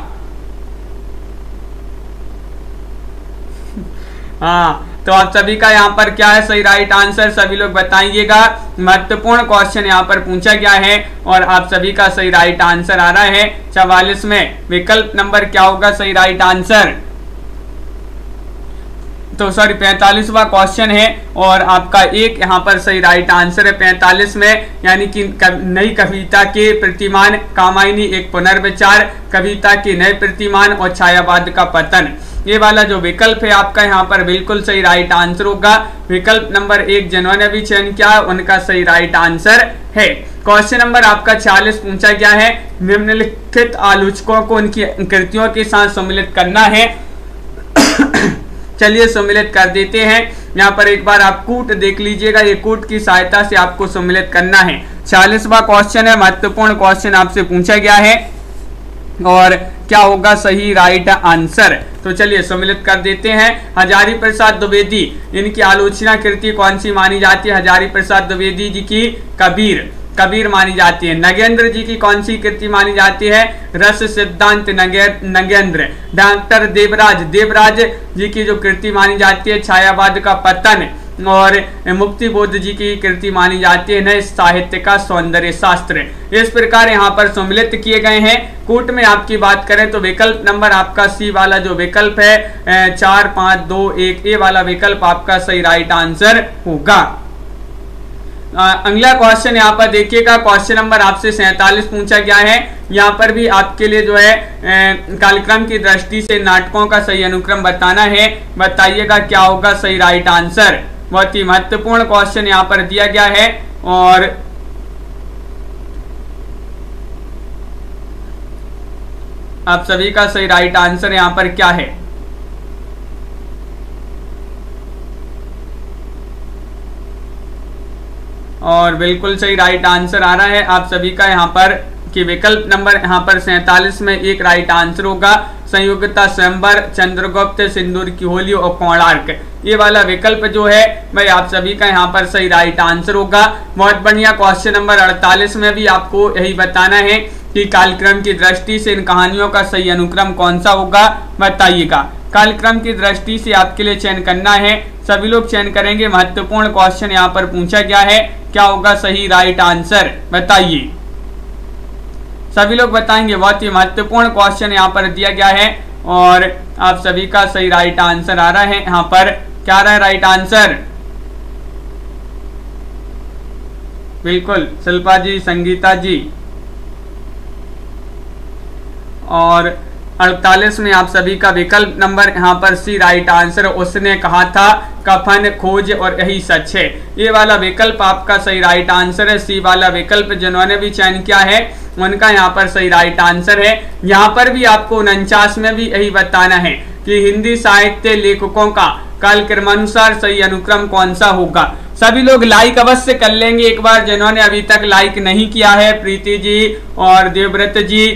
हाँ, तो आप सभी का यहाँ पर क्या है सही राइट आंसर? सभी लोग बताइएगा। महत्वपूर्ण क्वेश्चन यहाँ पर पूछा गया है और आप सभी का सही राइट आंसर आ रहा है 44 में। विकल्प नंबर क्या होगा सही राइट आंसर? तो सॉरी 45वां क्वेश्चन है और आपका एक यहाँ पर सही राइट आंसर है 45 में, यानी कि नई कविता के प्रतिमान, कामायनी एक पुनर्विचार, कविता के नए प्रतिमान और छायावाद का पतन, ये वाला जो विकल्प है आपका यहाँ पर बिल्कुल सही राइट आंसर होगा। विकल्प नंबर 1 जिन्होंने भी चयन किया उनका सही राइट आंसर है। क्वेश्चन नंबर आपका 40 पूछा गया है, निम्नलिखित आलोचकों को उनकी कृतियों के साथ सम्मिलित करना है। चलिए सम्मिलित कर देते हैं। यहाँ पर एक बार आप कूट देख लीजिएगा, ये कूट की सहायता से आपको सम्मिलित करना है। 40वां क्वेश्चन है, महत्वपूर्ण क्वेश्चन आपसे पूछा गया है और क्या होगा सही राइट आंसर? तो चलिए सम्मिलित कर देते हैं। हजारी प्रसाद द्विवेदी, इनकी आलोचना कृति कौन सी मानी जाती है? हजारी प्रसाद द्विवेदी जी की कबीर। कबीर मानी जाती है। नगेंद्र जी की कौन सी कृति मानी जाती है? रस सिद्धांत नगेंद्र। डॉक्टर देवराज जी की जो कृति मानी जाती है छायावाद का पतन, और मुक्ति बोध जी की कृति मानी जाती है नए साहित्य का सौंदर्य शास्त्र। इस प्रकार यहाँ पर सम्मिलित किए गए हैं। कूट में आपकी बात करें तो विकल्प नंबर आपका सी वाला जो विकल्प है 4 5 2 1 ए वाला विकल्प आपका सही राइट आंसर होगा। अगला क्वेश्चन यहाँ पर देखिएगा, क्वेश्चन नंबर आपसे 47 पूछा गया है। यहाँ पर भी आपके लिए जो है कार्यक्रम की दृष्टि से नाटकों का सही अनुक्रम बताना है। बताइएगा क्या होगा सही राइट आंसर। बहुत ही महत्वपूर्ण क्वेश्चन यहाँ पर दिया गया है और आप सभी का सही राइट आंसर यहाँ पर क्या है? और बिल्कुल सही राइट आंसर आ रहा है आप सभी का यहाँ पर कि विकल्प नंबर यहाँ पर 47 में एक राइट आंसर होगा। संयुक्ता स्वयंवर, चंद्रगुप्त, सिंदूर की होली और कोणार्क, ये वाला विकल्प जो है भाई आप सभी का यहाँ पर सही राइट आंसर होगा। बहुत बढ़िया। क्वेश्चन नंबर 48 में भी आपको यही बताना है कि कालक्रम की दृष्टि से इन कहानियों का सही अनुक्रम कौन सा होगा, बताइएगा। कालक्रम की दृष्टि से आपके लिए चयन करना है, सभी लोग चयन करेंगे। महत्वपूर्ण क्वेश्चन यहाँ पर पूछा गया है, क्या होगा सही राइट आंसर, बताइए। सभी लोग बताएंगे। बहुत ही महत्वपूर्ण क्वेश्चन यहाँ पर दिया गया है और आप सभी का सही राइट आंसर आ रहा है। यहाँ पर क्या आ रहा है राइट आंसर? बिल्कुल शिल्पा जी, संगीता जी। और 48 में आप सभी का विकल्प नंबर यहाँ पर सी राइट आंसर। उसने कहा था कफन खोज और यही सच है, ये वाला विकल्प आपका सही राइट आंसर है। सी वाला विकल्प जिन्होंने भी चयन किया है उनका यहाँ पर सही राइट आंसर है। यहाँ पर भी आपको 49 में भी यही बताना है कि हिंदी साहित्य लेखकों का कालक्रमानुसार सही अनुक्रम कौन सा होगा। सभी लोग लाइक अवश्य कर लेंगे एक बार, जिन्होंने अभी तक लाइक नहीं किया है। प्रीति जी और देवव्रत जी,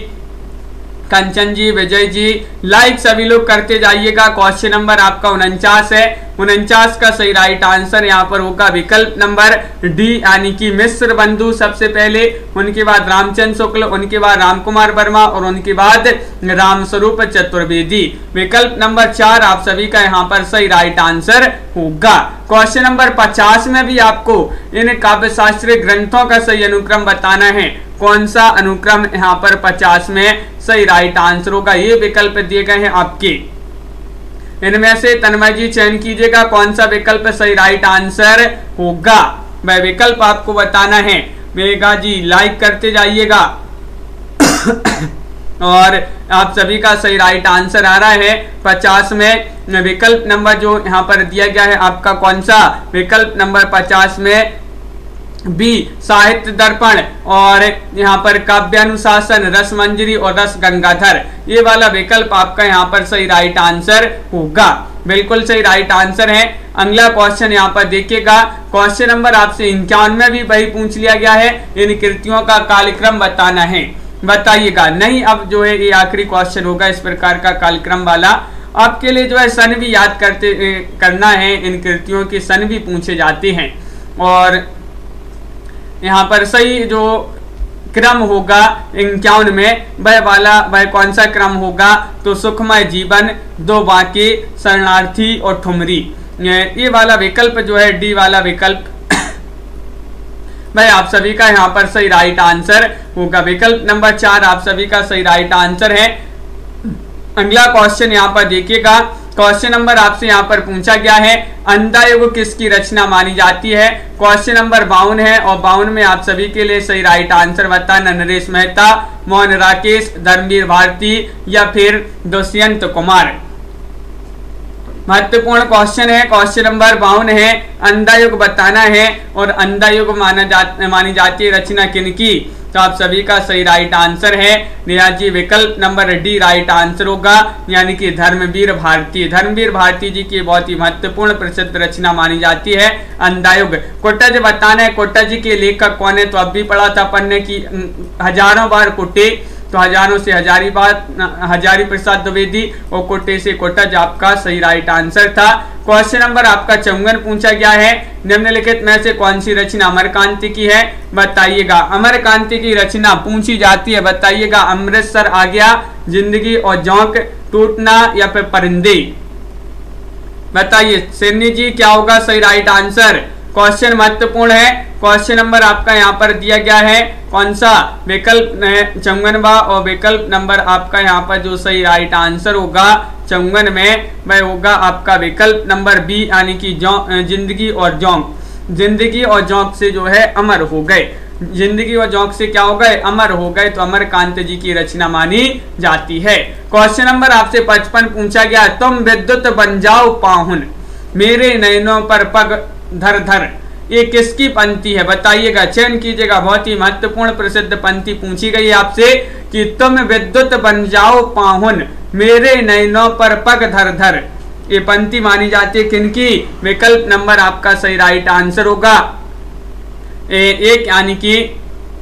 कंचन जी, विजय जी, लाइक सभी लोग करते जाइएगा। क्वेश्चन नंबर आपका 49 है। 49 का सही राइट आंसर यहाँ पर होगा विकल्प नंबर डी, यानी कि मिश्र बंधु सबसे पहले, उनके बाद रामचंद्र शुक्ल, उनके बाद रामकुमार वर्मा और उनके बाद रामस्वरूप चतुर्वेदी। विकल्प नंबर 4 आप सभी का यहाँ पर सही राइट आंसर होगा। क्वेश्चन नंबर 50 में भी आपको इन काव्य शास्त्रीय ग्रंथों का सही अनुक्रम बताना है। कौन सा अनुक्रम यहाँ पर 50 में सही राइट आंसर होगा, ये विकल्प दिए गए हैं आपके। इनमें से तन्मय जी चयन कीजिएगा कौन सा विकल्प सही राइट आंसर होगा। वह विकल्प आपको बताना है। मेघा जी लाइक करते जाइएगा और आप सभी का सही राइट आंसर आ रहा है 50 में। विकल्प नंबर जो यहाँ पर दिया गया है आपका कौन सा? विकल्प नंबर 50 में बी, साहित्य दर्पण, और यहाँ पर काव्यानुशासन, रस मंजरी और रस गंगाधर, ये वाला विकल्प आपका यहाँ पर सही राइट आंसर होगा। बिल्कुल सही राइट आंसर है। अगला क्वेश्चन यहाँ पर देखिएगा, क्वेश्चन नंबर आपसे 51 में भी वही पूछ लिया गया है। इन कृतियों का कालक्रम बताना है, बताइएगा। नहीं, अब जो है ये आखिरी क्वेश्चन होगा इस प्रकार का कालक्रम वाला। आपके लिए जो है सन भी याद करना है। इन कृतियों की सन भी पूछे जाते हैं और यहाँ पर सही जो क्रम होगा 51 में वह कौन सा क्रम होगा? तो सुखमय जीवन, दो बाकी, शरणार्थी और ठुमरी, ये वाला विकल्प जो है डी वाला विकल्प भाई आप सभी का यहाँ पर सही राइट आंसर होगा। विकल्प नंबर 4 आप सभी का सही राइट आंसर है। अगला क्वेश्चन यहाँ पर देखिएगा, क्वेश्चन नंबर आपसे यहाँ पर पूछा गया है अंधायुग किसकी रचना मानी जाती है। क्वेश्चन नंबर 52 है और 52 में आप सभी के लिए सही राइट आंसर बताना। नरेश मेहता, मोहन राकेश, धर्मवीर भारती या फिर दुष्यंत कुमार। महत्वपूर्ण क्वेश्चन है। क्वेश्चन नंबर 52 है, अंधायुग बताना है और अंधायुग मानी जाती है रचना किनकी? तो आप सभी का सही राइट आंसर है निराज जी, विकल्प नंबर डी राइट आंसर होगा, यानी कि धर्मवीर भारती। धर्मवीर भारती जी की बहुत ही महत्वपूर्ण प्रसिद्ध रचना मानी जाती है अंधायुग। कुट्टज बताना है कुट्टज के लेखक कौन है? तो अब भी पढ़ा था अपन ने कि हजारों बार कुट्टे तो हजारों से हजारी प्रसाद द्विवेदी और कोटे से कोटज आपका सही राइट आंसर था। क्वेश्चन नंबर आपका 54 पूछा गया है, निम्नलिखित में से कौन सी रचना अमरकांति की है, बताइएगा। अमरकांति की रचना पूछी जाती है, बताइएगा। अमृतसर आ गया, जिंदगी और जोंक, टूटना या फिर परिंदे, बताइए सिरनी जी क्या होगा सही राइट आंसर। क्वेश्चन महत्वपूर्ण है। क्वेश्चन नंबर आपका यहाँ पर दिया गया है, कौन सा विकल्प 54 और विकल्प नंबर आपका यहाँ पर जो सही राइट आंसर होगा 54 में वह होगा आपका विकल्प नंबर बी, यानी कि जिंदगी और जोंक। जिंदगी और जोंक से जो है अमर हो गए, जिंदगी और जोंक से क्या हो गए, अमर हो गए, तो अमरकांत जी की रचना मानी जाती है। क्वेश्चन नंबर आपसे 55 पूछा गया, तुम विद्युत बन जाओ पाहुन, मेरे नयनों पर पग धर धर, ये किसकी पंक्ति है, बताइएगा, चयन कीजिएगा। बहुत ही महत्वपूर्ण प्रसिद्ध पंक्ति पूछी गई है आपसे कि तुम विद्युत बन जाओ पाहुन, मेरे नयनों पर पग धर धर, ये पंक्ति मानी जाती है किनकी, विकल्प नंबर आपका सही राइट आंसर होगा एक, यानी कि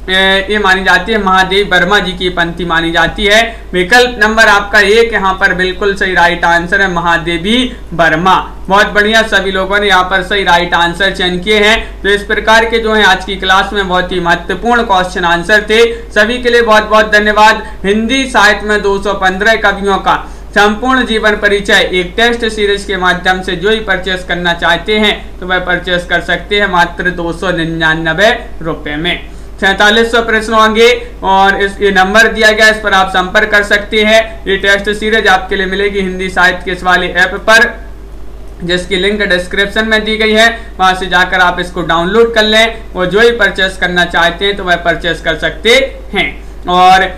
ये मानी जाती है महादेव वर्मा जी की पंक्ति मानी जाती है। विकल्प नंबर आपका एक यहाँ पर बिल्कुल सही राइट आंसर है, महादेवी वर्मा। बहुत बढ़िया, सभी लोगों ने यहाँ पर सही राइट आंसर चयन किए हैं। तो इस प्रकार के जो है आज की क्लास में बहुत ही महत्वपूर्ण क्वेश्चन आंसर थे। सभी के लिए बहुत बहुत धन्यवाद। हिंदी साहित्य में 215 कवियों का संपूर्ण जीवन परिचय एक टेस्ट सीरीज के माध्यम से जो ही परचेस करना चाहते हैं तो वह परचेस कर सकते हैं मात्र 299 रुपए में। 4700 प्रश्न होंगे और ये नंबर दिया गया, इस पर आप संपर्क कर सकते हैं। ये टेस्ट सीरीज आपके लिए मिलेगी हिंदी साहित्य के इस वाले ऐप पर, जिसकी लिंक डिस्क्रिप्शन में दी गई है, वहां से जाकर आप इसको डाउनलोड कर लें और जो ही परचेस करना चाहते हैं तो वह परचेस कर सकते हैं। और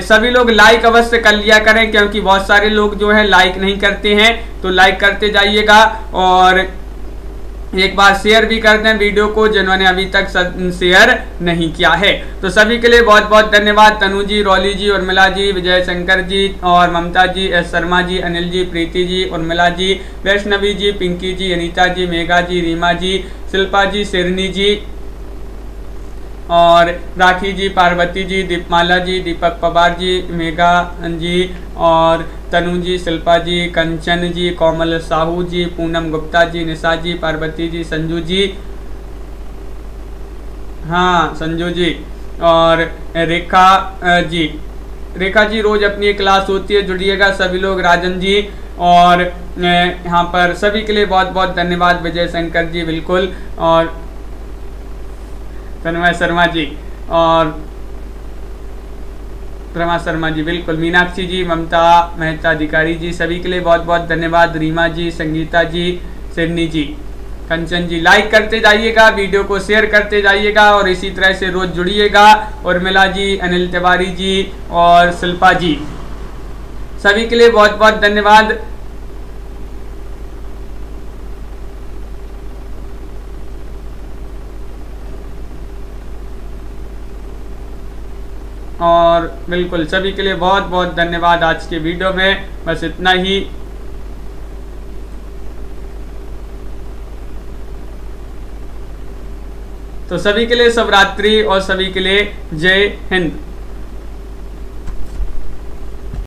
सभी लोग लाइक अवश्य कर लिया करें, क्योंकि बहुत सारे लोग जो है लाइक नहीं करते हैं, तो लाइक करते जाइएगा और एक बार शेयर भी कर दें वीडियो को जिन्होंने अभी तक शेयर नहीं किया है। तो सभी के लिए बहुत बहुत धन्यवाद। तनु जी, रौली जी, उर्मिला जी, विजय शंकर जी और ममता जी, एस शर्मा जी, अनिल जी, प्रीति जी, उर्मिला जी, वैष्णवी जी, पिंकी जी, अनीता जी, मेघा जी, रीमा जी, शिल्पा जी, सिरनी जी और राखी जी, पार्वती जी, दीपमाला जी, दीपक पवार जी, मेघा जी और तनु जी, शिल्पा जी, कंचन जी, कोमल साहू जी, पूनम गुप्ता जी, निशा जी, पार्वती जी, संजू जी, हाँ संजू जी और रेखा जी। रेखा जी रोज अपनी क्लास होती है, जुड़िएगा सभी लोग। राजन जी और यहाँ पर सभी के लिए बहुत बहुत धन्यवाद। विजय शंकर जी बिल्कुल, और तन्मय शर्मा जी और प्रमा शर्मा जी बिल्कुल, मीनाक्षी जी, ममता मेहता अधिकारी जी, सभी के लिए बहुत बहुत धन्यवाद। रीमा जी, संगीता जी, सिरनी जी, कंचन जी, लाइक करते जाइएगा, वीडियो को शेयर करते जाइएगा और इसी तरह से रोज जुड़िएगा। उर्मिला जी, अनिल तिवारी जी और शिल्पा जी, सभी के लिए बहुत बहुत धन्यवाद। और बिल्कुल सभी के लिए बहुत बहुत धन्यवाद। आज के वीडियो में बस इतना ही। तो सभी के लिए शुभ रात्रि और सभी के लिए जय हिंद।